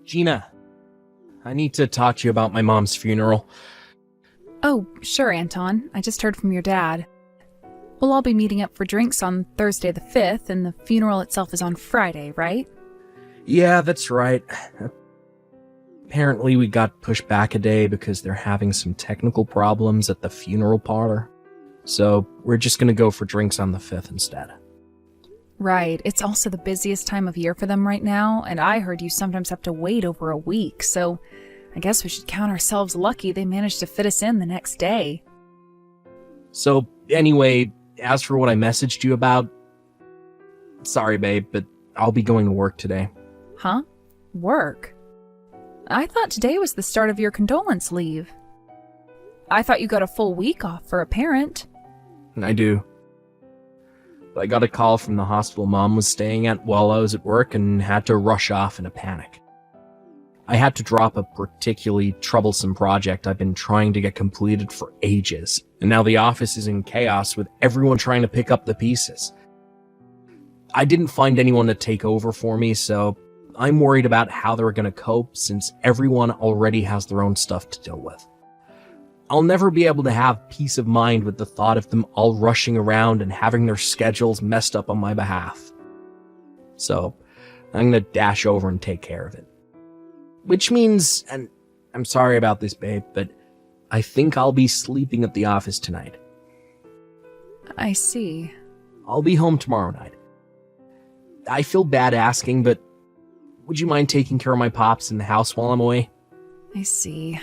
Gina, I need to talk to you about my mom's funeral. Oh, sure, Anton. I just heard from your dad. We'll all be meeting up for drinks on Thursday the 5th, and the funeral itself is on Friday, right? Yeah, that's right. Apparently we got pushed back a day because they're having some technical problems at the funeral parlor. So we're just gonna go for drinks on the 5th instead. Right. It's also the busiest time of year for them right now, and I heard you sometimes have to wait over a week, so I guess we should count ourselves lucky they managed to fit us in the next day. So anyway, as for what I messaged you about, sorry babe, but I'll be going to work today. Huh? Work? I thought today was the start of your condolence leave. I thought you got a full week off for a parent. I do. But I got a call from the hospital Mom was staying at while I was at work and had to rush off in a panic. I had to drop a particularly troublesome project I've been trying to get completed for ages, and now the office is in chaos with everyone trying to pick up the pieces. I didn't find anyone to take over for me, so I'm worried about how they're going to cope since everyone already has their own stuff to deal with. I'll never be able to have peace of mind with the thought of them all rushing around and having their schedules messed up on my behalf. So, I'm gonna dash over and take care of it. Which means, and I'm sorry about this, babe, but I think I'll be sleeping at the office tonight. I see. I'll be home tomorrow night. I feel bad asking, but would you mind taking care of my pops in the house while I'm away? I see.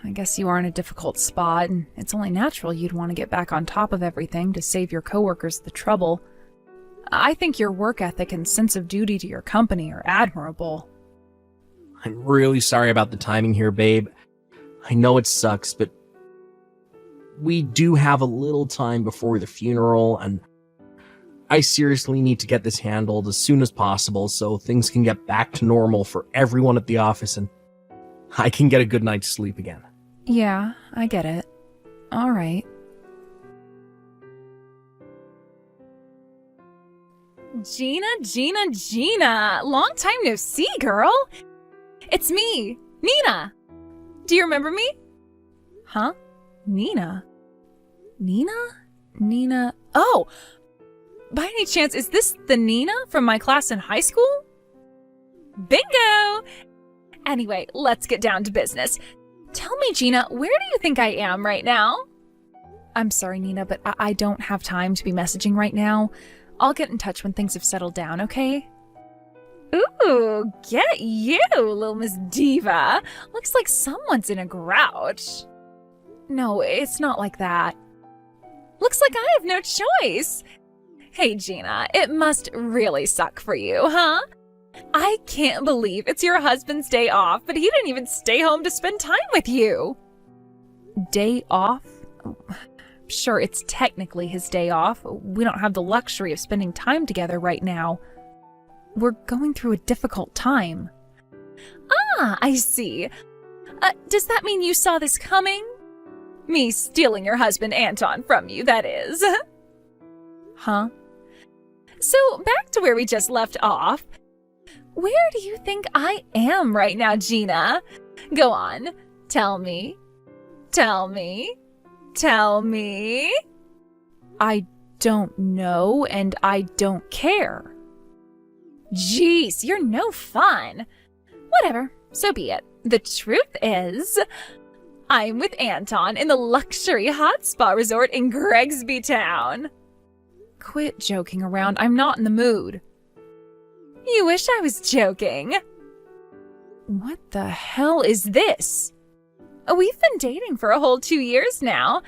I guess you are in a difficult spot, and it's only natural you'd want to get back on top of everything to save your coworkers the trouble. I think your work ethic and sense of duty to your company are admirable. I'm really sorry about the timing here, babe. I know it sucks, but we do have a little time before the funeral, and I seriously need to get this handled as soon as possible so things can get back to normal for everyone at the office and I can get a good night's sleep again. Yeah, I get it. All right. Gina! Long time no see, girl! It's me, Nina! Do you remember me? Huh? Nina? Nina? Oh! By any chance, is this the Nina from my class in high school? Bingo! Anyway, let's get down to business. Tell me, Gina, where do you think I am right now? I'm sorry, Nina, but I don't have time to be messaging right now. I'll get in touch when things have settled down, okay? Ooh, get you, little Miss Diva. Looks like someone's in a grouch. No, it's not like that. Looks like I have no choice. Hey, Gina, it must really suck for you, huh? I can't believe it's your husband's day off, but he didn't even stay home to spend time with you. Day off? Sure, it's technically his day off. We don't have the luxury of spending time together right now. We're going through a difficult time. Ah, I see. Does that mean you saw this coming? Me stealing your husband Anton from you, that is. Huh? So, back to where we just left off. Where do you think I am right now, Gina? Go on. Tell me. I don't know, and I don't care. Jeez, you're no fun. Whatever, so be it. The truth is, I'm with Anton in the luxury hot spa resort in Gregsby Town. Quit joking around. I'm not in the mood. You wish I was joking. What the hell is this? We've been dating for a whole 2 years now.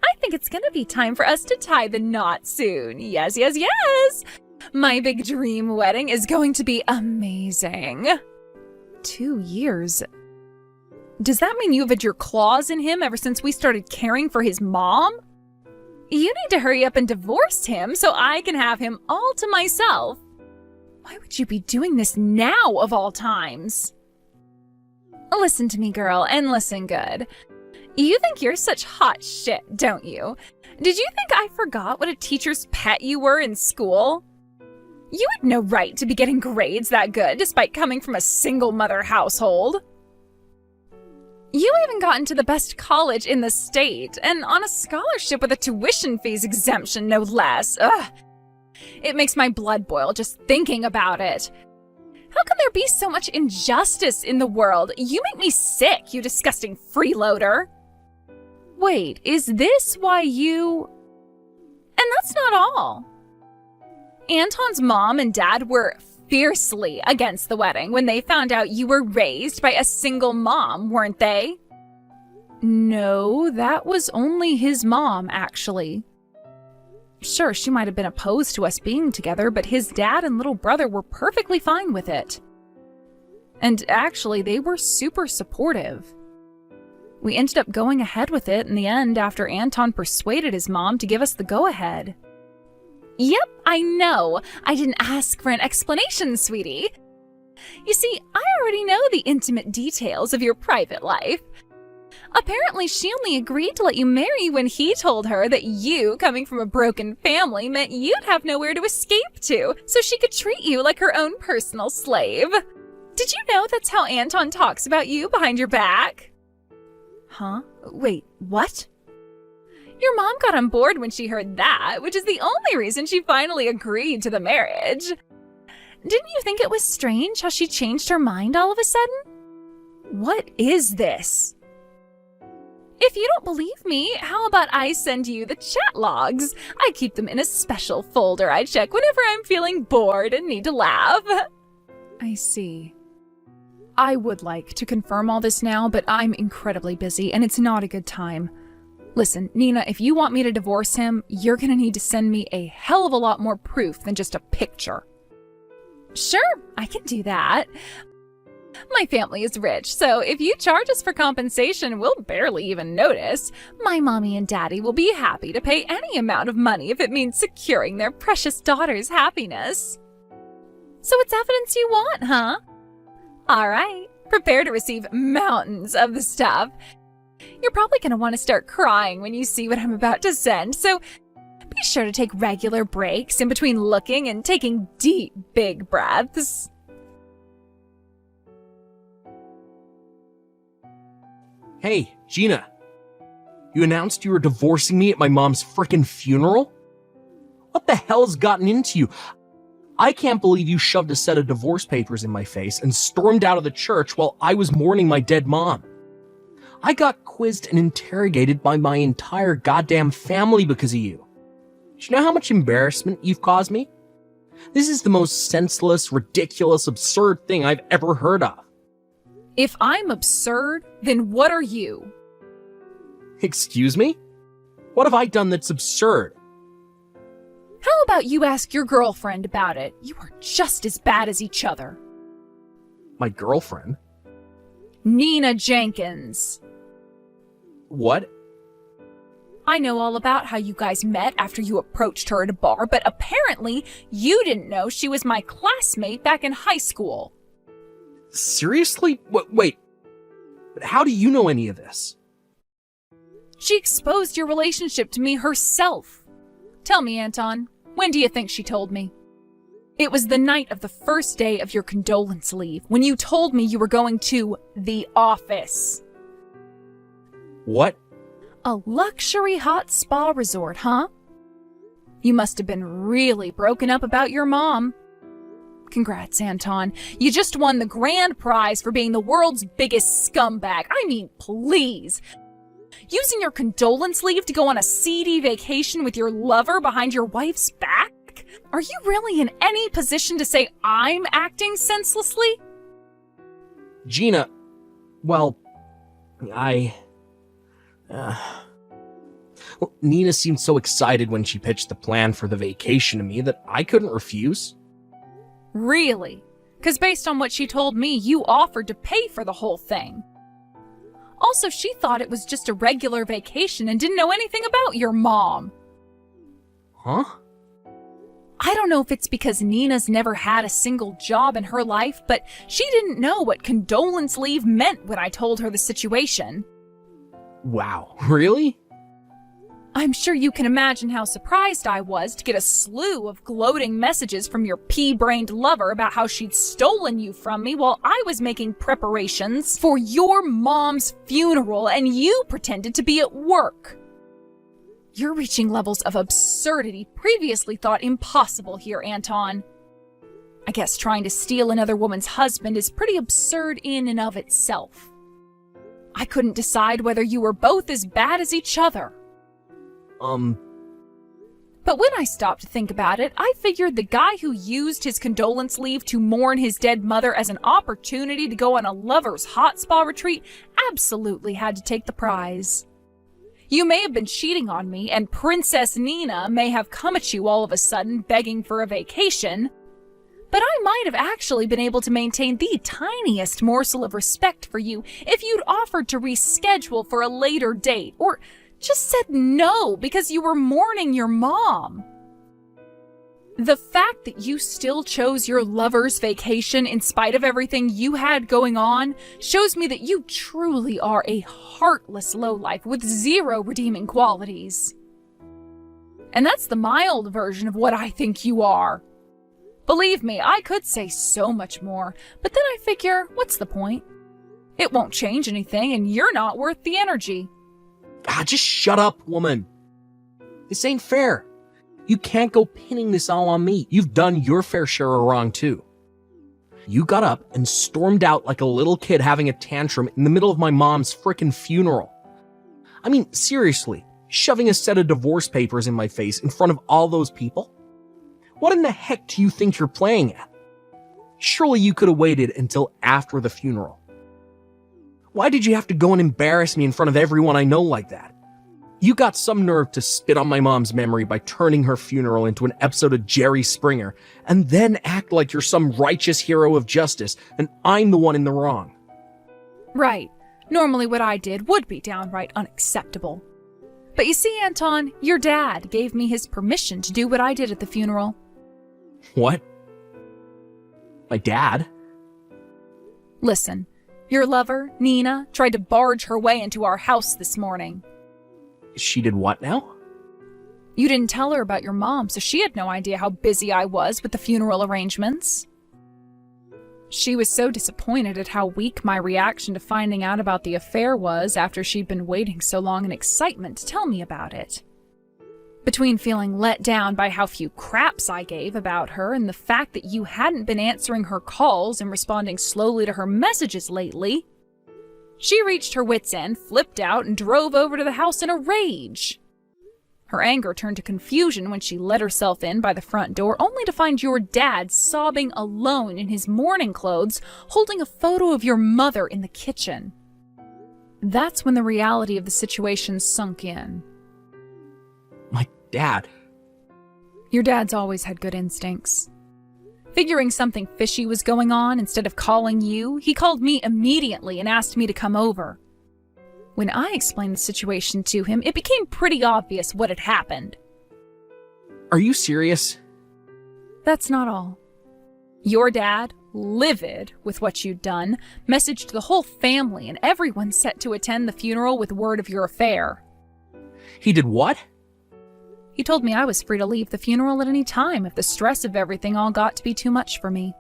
I think it's gonna be time for us to tie the knot soon. Yes. My big dream wedding is going to be amazing. 2 years? Does that mean you've had your claws in him ever since we started caring for his mom? You need to hurry up and divorce him so I can have him all to myself. Why would you be doing this now of all times? Listen to me, girl, and listen good. You think you're such hot shit, don't you? Did you think I forgot what a teacher's pet you were in school? You had no right to be getting grades that good despite coming from a single mother household. You even got into the best college in the state, and on a scholarship with a tuition fees exemption, no less. Ugh. It makes my blood boil just thinking about it. How can there be so much injustice in the world? You make me sick, you disgusting freeloader. Wait, is this why you... And that's not all. Anton's mom and dad were fiercely against the wedding when they found out you were raised by a single mom, weren't they? No, that was only his mom, actually. Sure, she might have been opposed to us being together, but his dad and little brother were perfectly fine with it. And actually, they were super supportive. We ended up going ahead with it in the end after Anton persuaded his mom to give us the go-ahead. Yep, I know. I didn't ask for an explanation, sweetie. You see, I already know the intimate details of your private life. Apparently, she only agreed to let you marry when he told her that you, coming from a broken family, meant you'd have nowhere to escape to, so she could treat you like her own personal slave. Did you know that's how Anton talks about you behind your back? Huh? Wait, what? Your mom got on board when she heard that, which is the only reason she finally agreed to the marriage. Didn't you think it was strange how she changed her mind all of a sudden? What is this? If you don't believe me, how about I send you the chat logs? I keep them in a special folder I check whenever I'm feeling bored and need to laugh. I see. I would like to confirm all this now, but I'm incredibly busy and it's not a good time. Listen, Nina, if you want me to divorce him, you're gonna need to send me a hell of a lot more proof than just a picture. Sure, I can do that. My family is rich, so if you charge us for compensation, we'll barely even notice. My mommy and daddy will be happy to pay any amount of money if it means securing their precious daughter's happiness. So it's evidence you want, huh? All right, prepare to receive mountains of the stuff. You're probably going to want to start crying when you see what I'm about to send, so be sure to take regular breaks in between looking and taking deep, big breaths. Hey, Gina. You announced you were divorcing me at my mom's frickin' funeral? What the hell's gotten into you? I can't believe you shoved a set of divorce papers in my face and stormed out of the church while I was mourning my dead mom. I got quizzed and interrogated by my entire goddamn family because of you. Do you know how much embarrassment you've caused me? This is the most senseless, ridiculous, absurd thing I've ever heard of. If I'm absurd, then what are you? Excuse me? What have I done that's absurd? How about you ask your girlfriend about it? You are just as bad as each other. My girlfriend? Nina Jenkins. What? I know all about how you guys met after you approached her at a bar, but apparently you didn't know she was my classmate back in high school. Seriously? Wait. But how do you know any of this? She exposed your relationship to me herself. Tell me, Anton, when do you think she told me? It was the night of the first day of your condolence leave, when you told me you were going to the office. What? A luxury hot spa resort, huh? You must have been really broken up about your mom. Congrats, Anton. You just won the grand prize for being the world's biggest scumbag. I mean, please. Using your condolence leave to go on a seedy vacation with your lover behind your wife's back? Are you really in any position to say I'm acting senselessly? Gina, well, Nina seemed so excited when she pitched the plan for the vacation to me that I couldn't refuse. Really? Because based on what she told me, you offered to pay for the whole thing. Also, she thought it was just a regular vacation and didn't know anything about your mom. Huh? I don't know if it's because Nina's never had a single job in her life, but she didn't know what condolence leave meant when I told her the situation. Wow, really? I'm sure you can imagine how surprised I was to get a slew of gloating messages from your pea-brained lover about how she'd stolen you from me while I was making preparations for your mom's funeral and you pretended to be at work. You're reaching levels of absurdity previously thought impossible here, Anton. I guess trying to steal another woman's husband is pretty absurd in and of itself. I couldn't decide whether you were both as bad as each other. But when I stopped to think about it, I figured the guy who used his condolence leave to mourn his dead mother as an opportunity to go on a lover's hot spa retreat absolutely had to take the prize. You may have been cheating on me, and Princess Nina may have come at you all of a sudden begging for a vacation, but I might have actually been able to maintain the tiniest morsel of respect for you if you'd offered to reschedule for a later date, or just said no because you were mourning your mom. The fact that you still chose your lover's vacation in spite of everything you had going on shows me that you truly are a heartless lowlife with zero redeeming qualities. And that's the mild version of what I think you are. Believe me, I could say so much more, but then I figure, what's the point? It won't change anything, and you're not worth the energy. Just shut up, woman. This ain't fair. You can't go pinning this all on me. You've done your fair share of wrong, too. You got up and stormed out like a little kid having a tantrum in the middle of my mom's frickin' funeral. I mean, seriously, shoving a set of divorce papers in my face in front of all those people? What in the heck do you think you're playing at? Surely you could have waited until after the funeral. Why did you have to go and embarrass me in front of everyone I know like that? You got some nerve to spit on my mom's memory by turning her funeral into an episode of Jerry Springer, and then act like you're some righteous hero of justice, and I'm the one in the wrong. Right. Normally what I did would be downright unacceptable. But you see, Anton, your dad gave me his permission to do what I did at the funeral. What? My dad? Listen, your lover, Nina, tried to barge her way into our house this morning. She did what now? You didn't tell her about your mom, so she had no idea how busy I was with the funeral arrangements. She was so disappointed at how weak my reaction to finding out about the affair was after she'd been waiting so long in excitement to tell me about it. Between feeling let down by how few craps I gave about her and the fact that you hadn't been answering her calls and responding slowly to her messages lately, she reached her wits' end, flipped out, and drove over to the house in a rage. Her anger turned to confusion when she let herself in by the front door, only to find your dad sobbing alone in his mourning clothes, holding a photo of your mother in the kitchen. That's when the reality of the situation sunk in. My dad? Your dad's always had good instincts. Figuring something fishy was going on, instead of calling you, he called me immediately and asked me to come over. When I explained the situation to him, it became pretty obvious what had happened. Are you serious? That's not all. Your dad, livid with what you'd done, messaged the whole family and everyone set to attend the funeral with word of your affair. He did what? He told me I was free to leave the funeral at any time if the stress of everything all got to be too much for me.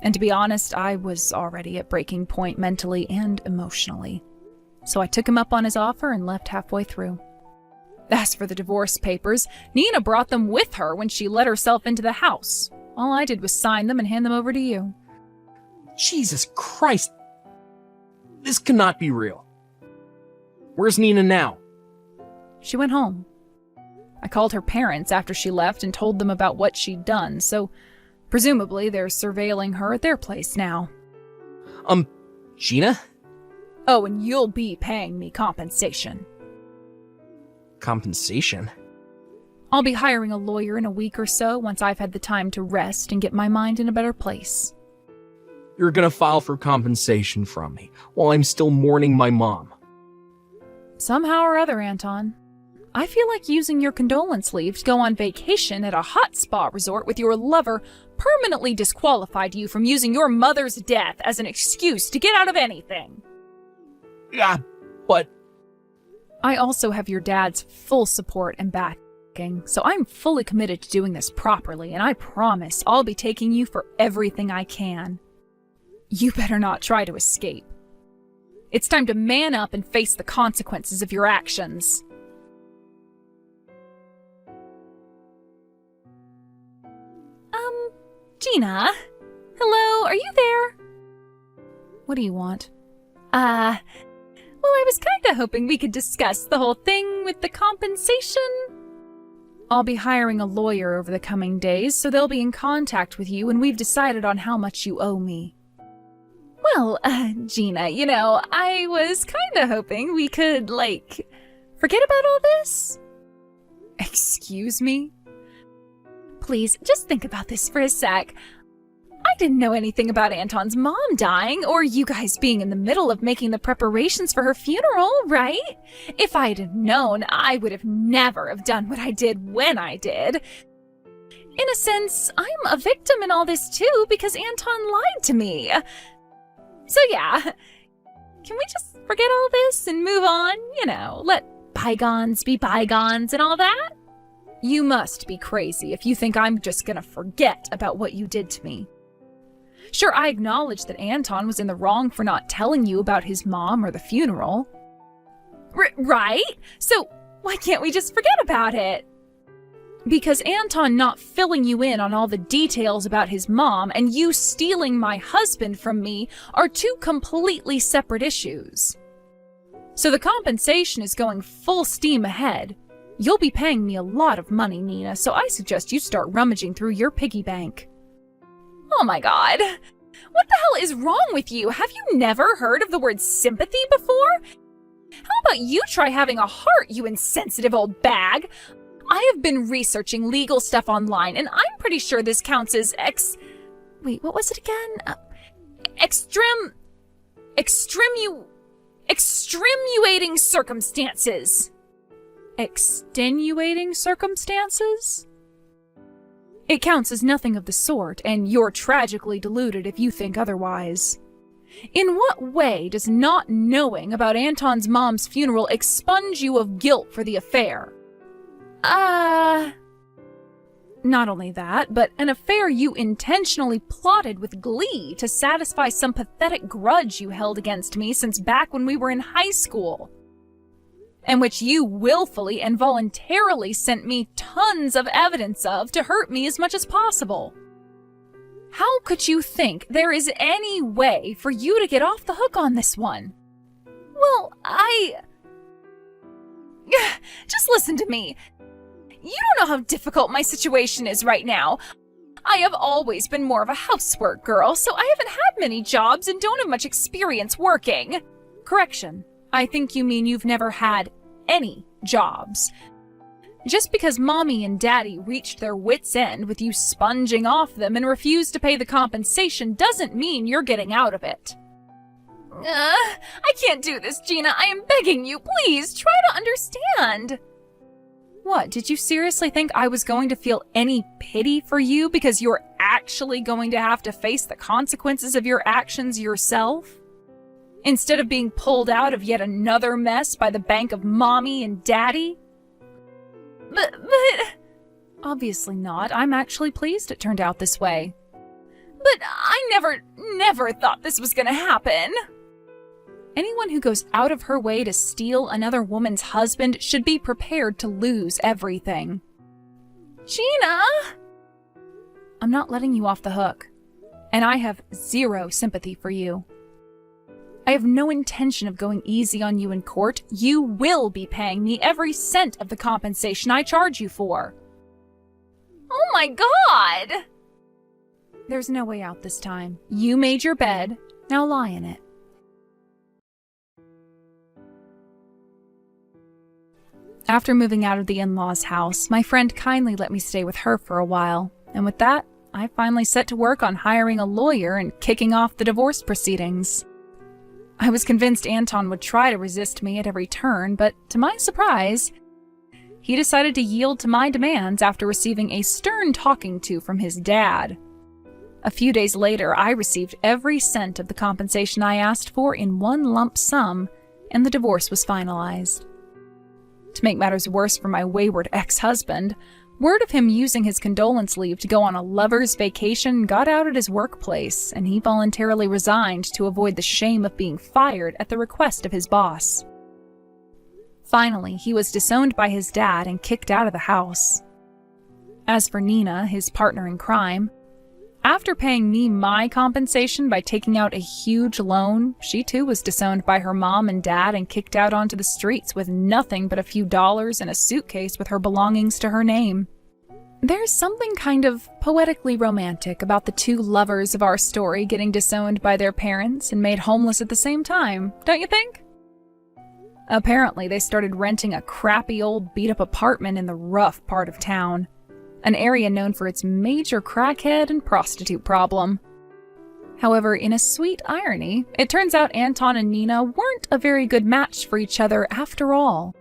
And to be honest, I was already at breaking point mentally and emotionally. So I took him up on his offer and left halfway through. As for the divorce papers, Nina brought them with her when she let herself into the house. All I did was sign them and hand them over to you. Jesus Christ! This cannot be real. Where's Nina now? She went home. I called her parents after she left and told them about what she'd done, so presumably they're surveilling her at their place now. Gina? Oh, and you'll be paying me compensation. Compensation? I'll be hiring a lawyer in a week or so once I've had the time to rest and get my mind in a better place. You're gonna file for compensation from me while I'm still mourning my mom. Somehow or other, Anton. I feel like using your condolence leave to go on vacation at a hot spa resort with your lover permanently disqualified you from using your mother's death as an excuse to get out of anything. Yeah, but... I also have your dad's full support and backing, so I'm fully committed to doing this properly, and I promise I'll be taking you for everything I can. You better not try to escape. It's time to man up and face the consequences of your actions. Gina? Hello, are you there? What do you want? Well, I was kinda hoping we could discuss the whole thing with the compensation. I'll be hiring a lawyer over the coming days, so they'll be in contact with you when we've decided on how much you owe me. Well, Gina, I was kinda hoping we could, forget about all this. Excuse me? Please, just think about this for a sec. I didn't know anything about Anton's mom dying, or you guys being in the middle of making the preparations for her funeral, right? If I'd have known, I would have never have done what I did when I did. In a sense, I'm a victim in all this too, because Anton lied to me. So yeah, can we just forget all this and move on? Let bygones be bygones and all that? You must be crazy if you think I'm just gonna forget about what you did to me. Sure, I acknowledge that Anton was in the wrong for not telling you about his mom or the funeral. Right? So why can't we just forget about it? Because Anton not filling you in on all the details about his mom and you stealing my husband from me are two completely separate issues. So the compensation is going full steam ahead. You'll be paying me a lot of money, Nina, so I suggest you start rummaging through your piggy bank. Oh my god. What the hell is wrong with you? Have you never heard of the word sympathy before? How about you try having a heart, you insensitive old bag? I have been researching legal stuff online, and I'm pretty sure this counts as Wait, what was it again? Extenuating circumstances. Extenuating circumstances? It counts as nothing of the sort, and you're tragically deluded if you think otherwise. In what way does not knowing about Anton's mom's funeral expunge you of guilt for the affair? Not only that, but an affair you intentionally plotted with glee to satisfy some pathetic grudge you held against me since back when we were in high school. And which you willfully and voluntarily sent me tons of evidence of to hurt me as much as possible. How could you think there is any way for you to get off the hook on this one? Well, Just listen to me. You don't know how difficult my situation is right now. I have always been more of a housework girl, so I haven't had many jobs and don't have much experience working. Correction. I think you mean you've never had any jobs. Just because Mommy and Daddy reached their wits' end with you sponging off them and refused to pay the compensation doesn't mean you're getting out of it. I can't do this, Gina. I am begging you. Please, try to understand. What, did you seriously think I was going to feel any pity for you because you're actually going to have to face the consequences of your actions yourself? Instead of being pulled out of yet another mess by the bank of Mommy and Daddy? But... Obviously not. I'm actually pleased it turned out this way. But I never thought this was gonna happen. Anyone who goes out of her way to steal another woman's husband should be prepared to lose everything. Gina! I'm not letting you off the hook. And I have zero sympathy for you. I have no intention of going easy on you in court. You will be paying me every cent of the compensation I charge you for. Oh my god! There's no way out this time. You made your bed, now lie in it. After moving out of the in-laws' house, my friend kindly let me stay with her for a while, and with that, I finally set to work on hiring a lawyer and kicking off the divorce proceedings. I was convinced Anton would try to resist me at every turn, but to my surprise, he decided to yield to my demands after receiving a stern talking to from his dad. A few days later, I received every cent of the compensation I asked for in one lump sum, and the divorce was finalized. To make matters worse for my wayward ex-husband, word of him using his condolence leave to go on a lover's vacation got out at his workplace, and he voluntarily resigned to avoid the shame of being fired at the request of his boss. Finally, he was disowned by his dad and kicked out of the house. As for Nina, his partner in crime, after paying me my compensation by taking out a huge loan, she too was disowned by her mom and dad and kicked out onto the streets with nothing but a few dollars and a suitcase with her belongings to her name. There's something kind of poetically romantic about the two lovers of our story getting disowned by their parents and made homeless at the same time, don't you think? Apparently, they started renting a crappy old beat-up apartment in the rough part of town, an area known for its major crackhead and prostitute problem. However, in a sweet irony, it turns out Anton and Nina weren't a very good match for each other after all.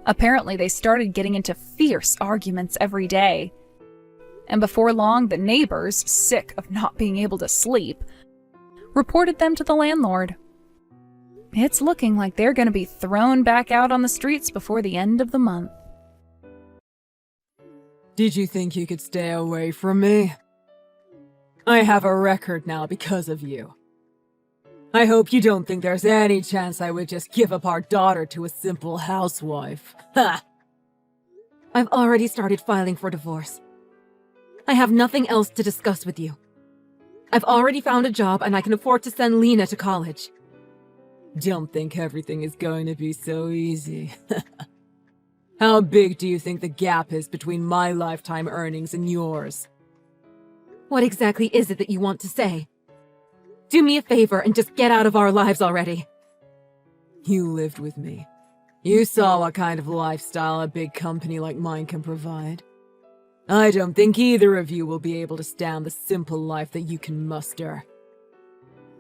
Apparently, they started getting into fierce arguments every day. And before long, the neighbors, sick of not being able to sleep, reported them to the landlord. It's looking like they're going to be thrown back out on the streets before the end of the month. Did you think you could stay away from me? I have a record now because of you. I hope you don't think there's any chance I would just give up our daughter to a simple housewife. Ha! I've already started filing for divorce. I have nothing else to discuss with you. I've already found a job and I can afford to send Lena to college. Don't think everything is going to be so easy. How big do you think the gap is between my lifetime earnings and yours? What exactly is it that you want to say? Do me a favor and just get out of our lives already. You lived with me. You saw what kind of lifestyle a big company like mine can provide. I don't think either of you will be able to stand the simple life that you can muster.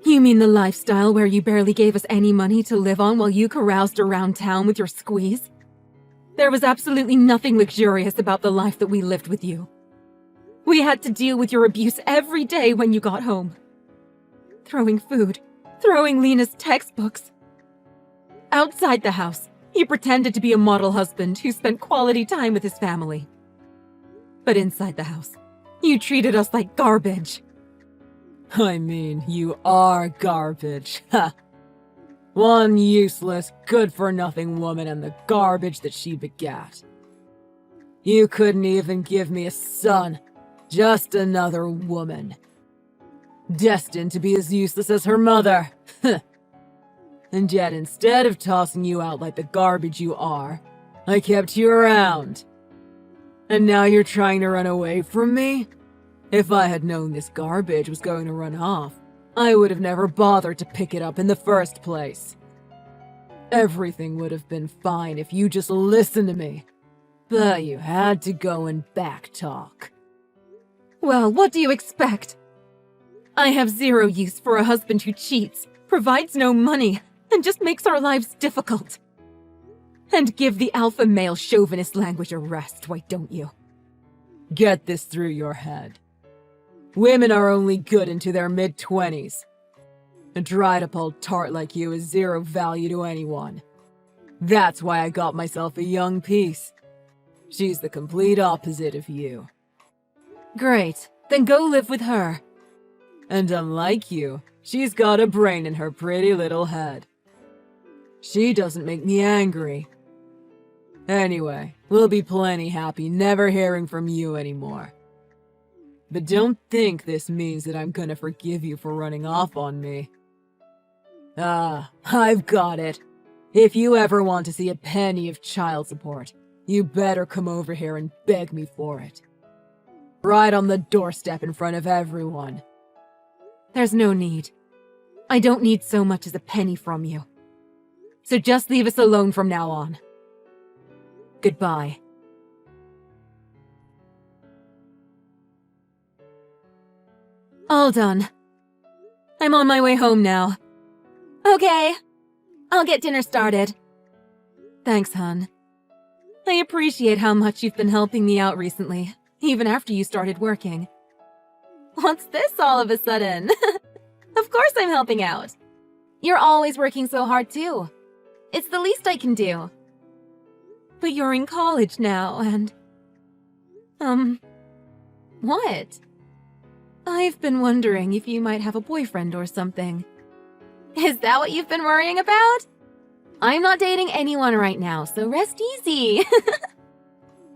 You mean the lifestyle where you barely gave us any money to live on while you caroused around town with your squeeze? There was absolutely nothing luxurious about the life that we lived with you. We had to deal with your abuse every day when you got home. Throwing food, throwing Lena's textbooks. Outside the house, you pretended to be a model husband who spent quality time with his family. But inside the house, you treated us like garbage. I mean, you are garbage. Ha! One useless, good-for-nothing woman and the garbage that she begat. You couldn't even give me a son, just another woman. Destined to be as useless as her mother. And yet, instead of tossing you out like the garbage you are, I kept you around. And now you're trying to run away from me? If I had known this garbage was going to run off, I would have never bothered to pick it up in the first place. Everything would have been fine if you just listened to me. But you had to go and backtalk. Well, what do you expect? I have zero use for a husband who cheats, provides no money, and just makes our lives difficult. And give the alpha male chauvinist language a rest, why don't you? Get this through your head. Women are only good into their mid-20s. A dried-up old tart like you is zero value to anyone. That's why I got myself a young piece. She's the complete opposite of you. Great, then go live with her. And unlike you, she's got a brain in her pretty little head. She doesn't make me angry. Anyway, we'll be plenty happy never hearing from you anymore. But don't think this means that I'm gonna forgive you for running off on me. Ah, I've got it. If you ever want to see a penny of child support, you better come over here and beg me for it. Right on the doorstep in front of everyone. There's no need. I don't need so much as a penny from you. So just leave us alone from now on. Goodbye. All done. I'm on my way home now. Okay. I'll get dinner started. Thanks, hon. I appreciate how much you've been helping me out recently, even after you started working. What's this all of a sudden? Of course I'm helping out. You're always working so hard too. It's the least I can do. But you're in college now, and... What? I've been wondering if you might have a boyfriend or something. Is that what you've been worrying about? I'm not dating anyone right now, so rest easy.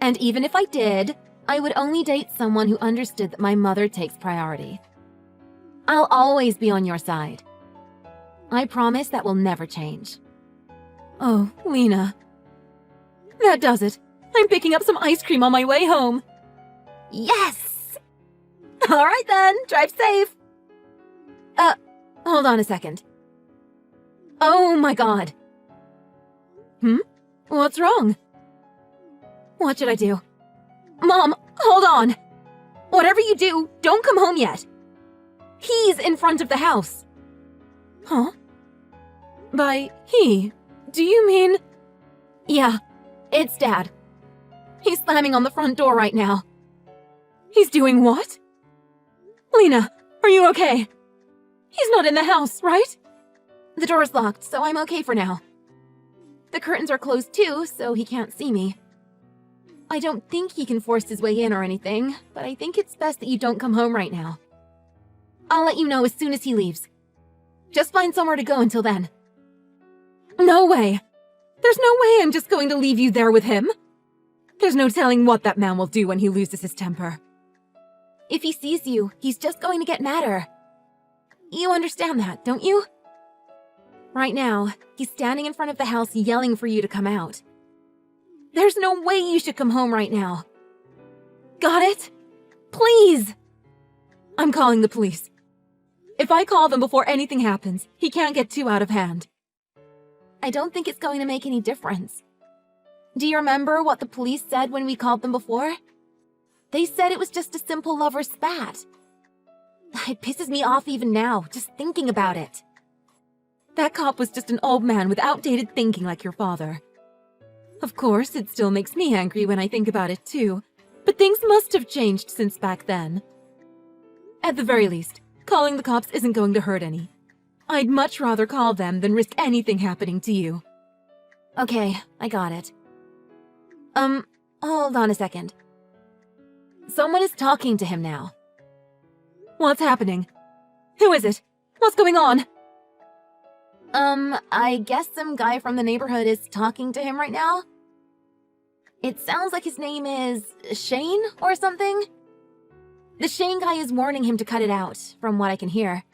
And even if I did, I would only date someone who understood that my mother takes priority. I'll always be on your side. I promise that will never change. Oh, Lena. That does it. I'm picking up some ice cream on my way home. Yes! All right then, drive safe. Hold on a second. Oh my god. What's wrong? What should I do? Mom, hold on! Whatever you do, don't come home yet. He's in front of the house. Huh? By he, do you mean... Yeah, it's Dad. He's slamming on the front door right now. He's doing what? Lena, are you okay? He's not in the house, right? The door's locked, so I'm okay for now. The curtains are closed too, so he can't see me. I don't think he can force his way in or anything, but I think it's best that you don't come home right now. I'll let you know as soon as he leaves. Just find somewhere to go until then. No way! There's no way I'm just going to leave you there with him. There's no telling what that man will do when he loses his temper. If he sees you, he's just going to get madder. You understand that, don't you? Right now, he's standing in front of the house yelling for you to come out. There's no way you should come home right now. Got it? Please! I'm calling the police. If I call them before anything happens, he can't get too out of hand. I don't think it's going to make any difference. Do you remember what the police said when we called them before? They said it was just a simple lover's spat. It pisses me off even now, just thinking about it. That cop was just an old man with outdated thinking like your father. Of course, it still makes me angry when I think about it too, but things must have changed since back then. At the very least, calling the cops isn't going to hurt any. I'd much rather call them than risk anything happening to you. Okay, I got it. Hold on a second. Someone is talking to him now. What's happening? Who is it? What's going on? I guess some guy from the neighborhood is talking to him right now. It sounds like his name is Shane or something. The Shane guy is warning him to cut it out, from what I can hear.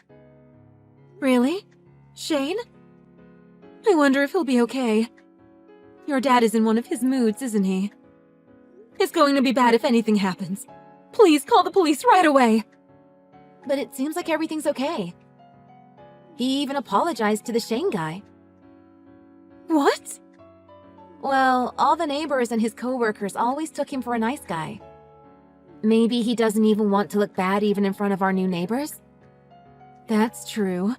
Really? Shane? I wonder if he'll be okay. Your dad is in one of his moods, isn't he? It's going to be bad if anything happens. Please call the police right away. But it seems like everything's okay. He even apologized to the Shane guy. What? Well, all the neighbors and his co-workers always took him for a nice guy. Maybe he doesn't even want to look bad even in front of our new neighbors? That's true.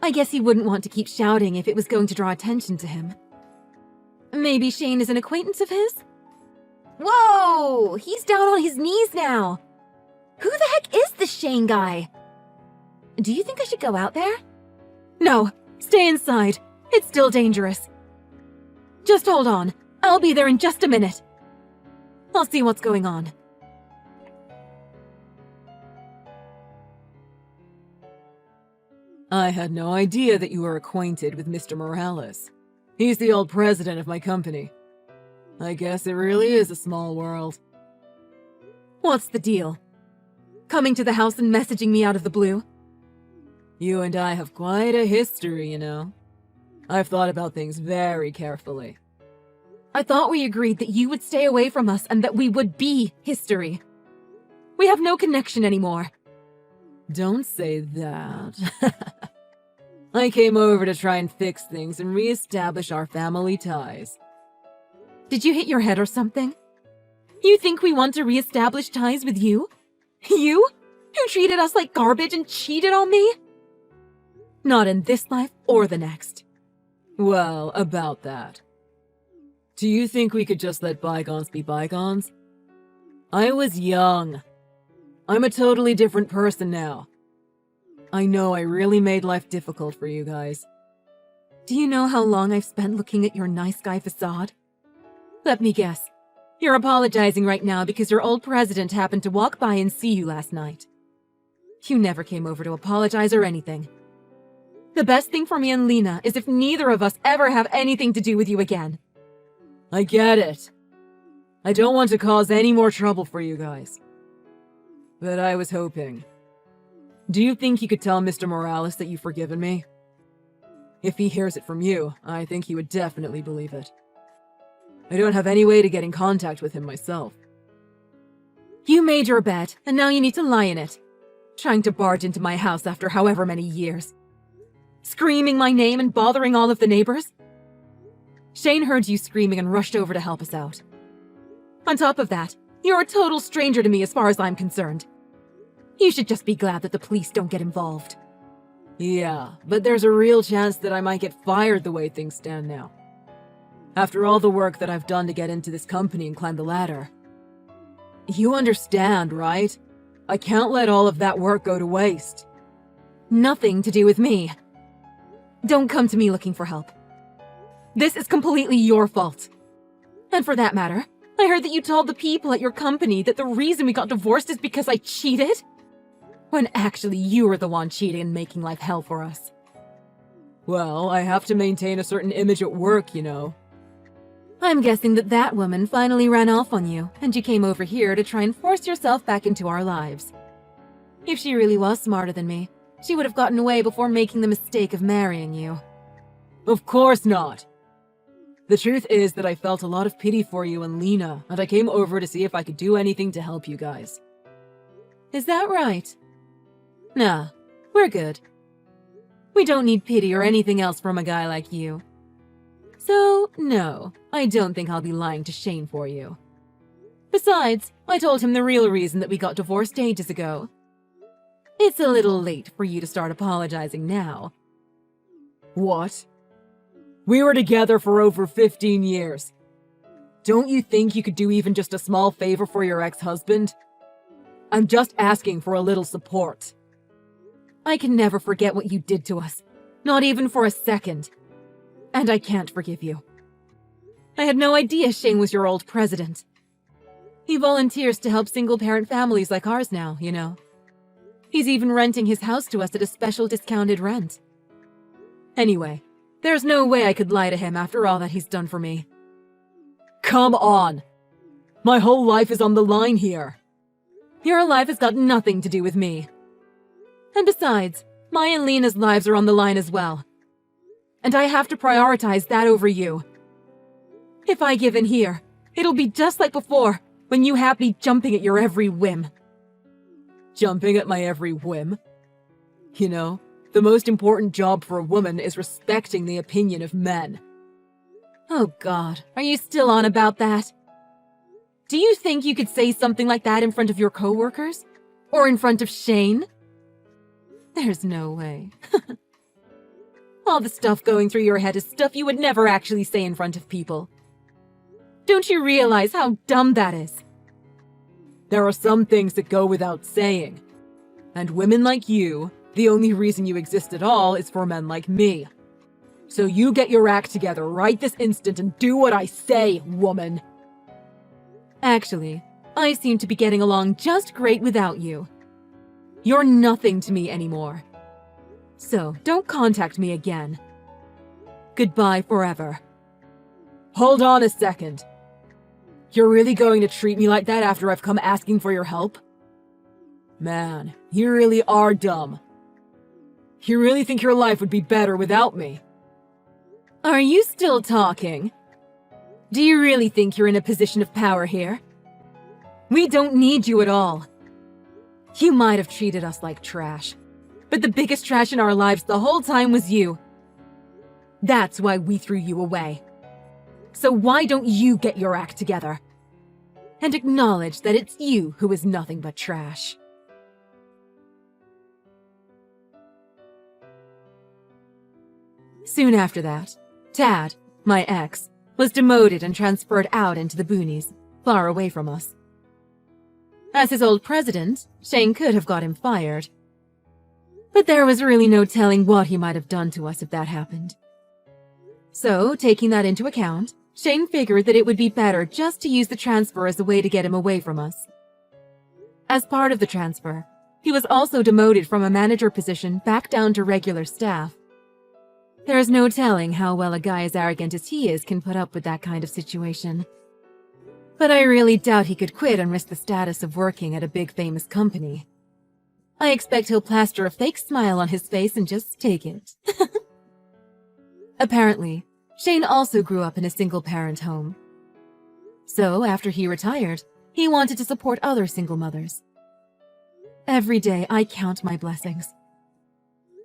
I guess he wouldn't want to keep shouting if it was going to draw attention to him. Maybe Shane is an acquaintance of his? Whoa! He's down on his knees now! Who the heck is this Shane guy? Do you think I should go out there? No, stay inside. It's still dangerous. Just hold on. I'll be there in just a minute. I'll see what's going on. I had no idea that you were acquainted with Mr. Morales. He's the old president of my company. I guess it really is a small world. What's the deal? Coming to the house and messaging me out of the blue? You and I have quite a history, you know. I've thought about things very carefully. I thought we agreed that you would stay away from us and that we would be history. We have no connection anymore. Don't say that. I came over to try and fix things and re-establish our family ties. Did you hit your head or something? You think we want to re-establish ties with you? You? Who treated us like garbage and cheated on me? Not in this life or the next. Well, about that. Do you think we could just let bygones be bygones? I was young. I'm a totally different person now. I know I really made life difficult for you guys. Do you know how long I've spent looking at your nice guy facade? Let me guess. You're apologizing right now because your old president happened to walk by and see you last night. You never came over to apologize or anything. The best thing for me and Lena is if neither of us ever have anything to do with you again. I get it. I don't want to cause any more trouble for you guys. But I was hoping. Do you think you could tell Mr. Morales that you've forgiven me? If he hears it from you, I think he would definitely believe it. I don't have any way to get in contact with him myself. You made your bet, and now you need to lie in it. Trying to barge into my house after however many years. Screaming my name and bothering all of the neighbors. Shane heard you screaming and rushed over to help us out. On top of that, you're a total stranger to me as far as I'm concerned. You should just be glad that the police don't get involved. Yeah, but there's a real chance that I might get fired the way things stand now. After all the work that I've done to get into this company and climb the ladder. You understand, right? I can't let all of that work go to waste. Nothing to do with me. Don't come to me looking for help. This is completely your fault. And for that matter, I heard that you told the people at your company that the reason we got divorced is because I cheated? When actually you were the one cheating and making life hell for us. Well, I have to maintain a certain image at work, you know. I'm guessing that that woman finally ran off on you, and you came over here to try and force yourself back into our lives. If she really was smarter than me, she would have gotten away before making the mistake of marrying you. Of course not. The truth is that I felt a lot of pity for you and Lena, and I came over to see if I could do anything to help you guys. Is that right? Nah, we're good. We don't need pity or anything else from a guy like you. So, no, I don't think I'll be lying to Shane for you. Besides, I told him the real reason that we got divorced ages ago. It's a little late for you to start apologizing now. What? We were together for over 15 years. Don't you think you could do even just a small favor for your ex-husband? I'm just asking for a little support. I can never forget what you did to us, not even for a second. And I can't forgive you. I had no idea Shane was your old president. He volunteers to help single-parent families like ours now, you know. He's even renting his house to us at a special discounted rent. Anyway, there's no way I could lie to him after all that he's done for me. Come on! My whole life is on the line here. Your life has got nothing to do with me. And besides, my and Lena's lives are on the line as well. And I have to prioritize that over you. If I give in here, it'll be just like before, when you have me jumping at your every whim. Jumping at my every whim? You know, the most important job for a woman is respecting the opinion of men. Oh God, are you still on about that? Do you think you could say something like that in front of your coworkers? Or in front of Shane? There's no way. All the stuff going through your head is stuff you would never actually say in front of people. Don't you realize how dumb that is? There are some things that go without saying. And women like you, the only reason you exist at all is for men like me. So you get your act together right this instant and do what I say, woman. Actually, I seem to be getting along just great without you. You're nothing to me anymore. So don't contact me again. Goodbye forever. Hold on a second. You're really going to treat me like that after I've come asking for your help? Man, you really are dumb. You really think your life would be better without me? Are you still talking? Do you really think you're in a position of power here? We don't need you at all. You might have treated us like trash, but the biggest trash in our lives the whole time was you. That's why we threw you away. So why don't you get your act together? And acknowledge that it's you who is nothing but trash. Soon after that, Tad, my ex, was demoted and transferred out into the boonies, far away from us. As his old president, Shane could have got him fired. But there was really no telling what he might have done to us if that happened. So, taking that into account, Shane figured that it would be better just to use the transfer as a way to get him away from us. As part of the transfer, he was also demoted from a manager position back down to regular staff. There is no telling how well a guy as arrogant as he is can put up with that kind of situation. But I really doubt he could quit and risk the status of working at a big famous company. I expect he'll plaster a fake smile on his face and just take it. Apparently, Shane also grew up in a single-parent home. So, after he retired, he wanted to support other single mothers. Every day, I count my blessings.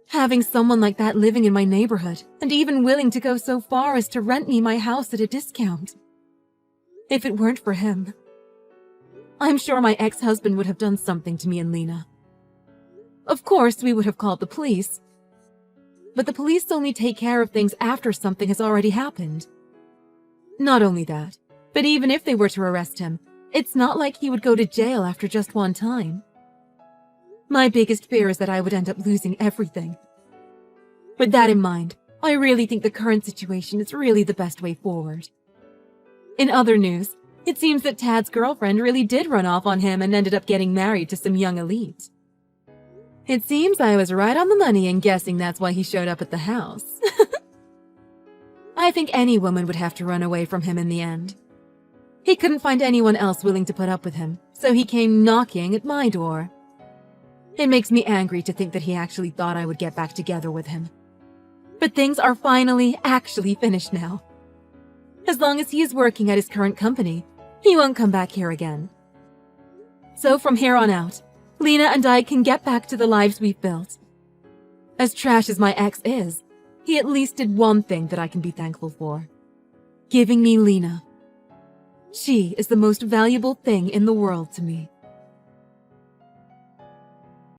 Having someone like that living in my neighborhood, and even willing to go so far as to rent me my house at a discount. If it weren't for him, I'm sure my ex-husband would have done something to me and Lena. Of course, we would have called the police. But the police only take care of things after something has already happened. Not only that, but even if they were to arrest him, it's not like he would go to jail after just one time. My biggest fear is that I would end up losing everything. With that in mind, I really think the current situation is really the best way forward. In other news, it seems that Tad's girlfriend really did run off on him and ended up getting married to some young elite. It seems I was right on the money in guessing that's why he showed up at the house. I think any woman would have to run away from him in the end. He couldn't find anyone else willing to put up with him, so he came knocking at my door. It makes me angry to think that he actually thought I would get back together with him. But things are finally actually finished now. As long as he is working at his current company, he won't come back here again. So from here on out, Lena and I can get back to the lives we've built. As trash as my ex is, he at least did one thing that I can be thankful for. Giving me Lena. She is the most valuable thing in the world to me.